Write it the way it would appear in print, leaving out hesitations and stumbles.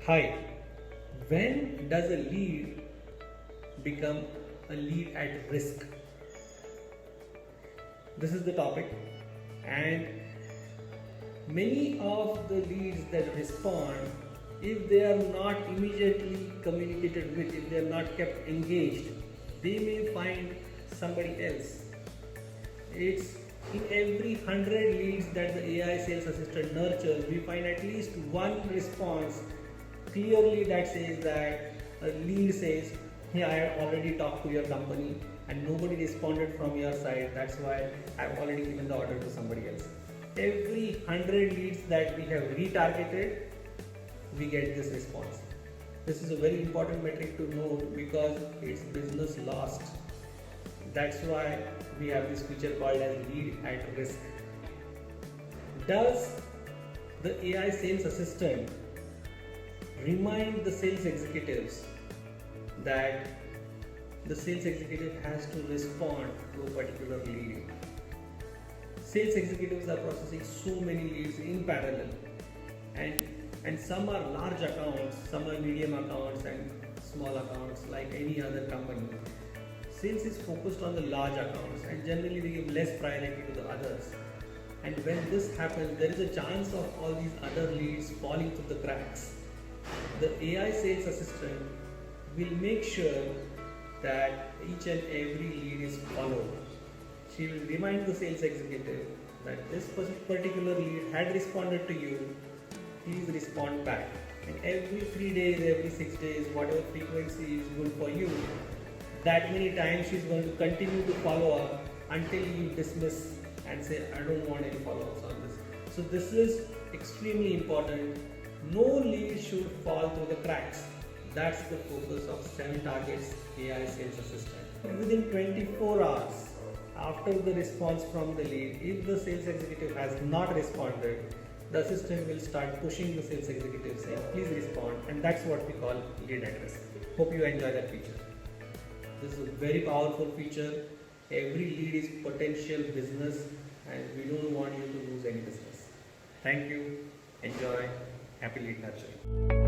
Hi, when does a lead become a lead at risk? This is the topic, and many of the leads that respond, if they are not immediately communicated with, if they are not kept engaged, they may find somebody else. It's in every 100 leads that the AI sales assistant nurtures, we find at least one response clearly that says that a lead says, "Hey, I have already talked to your company and nobody responded from your side. That's why I've already given the order to somebody else." Every 100 leads that we have retargeted, we get this response. This is a very important metric to note because it's business lost. That's why we have this feature called as lead at risk. Does the AI sales assistant remind the sales executives that the sales executive has to respond to a particular lead? Sales executives are processing so many leads in parallel, and some are large accounts, some are medium accounts and small accounts like any other company. Sales is focused on the large accounts and generally they give less priority to the others. And when this happens, there is a chance of all these other leads falling through the cracks. The AI sales assistant will make sure that each and every lead is followed. She will remind the sales executive that this particular lead had responded to you, please respond back. And every 3 days, every 6 days, whatever frequency is good for you, that many times she's going to continue to follow up until you dismiss and say, "I don't want any follow-ups on this." So this is extremely important. No lead should fall through the cracks. That's the focus of 7 Targets AI Sales Assistant. Within 24 hours after the response from the lead, if the sales executive has not responded, the assistant will start pushing the sales executive saying, "Please respond," and that's what we call lead at risk. Hope you enjoy that feature. This is a very powerful feature. Every lead is potential business and we don't want you to lose any business. Thank you. Enjoy. Happy lead nurturing.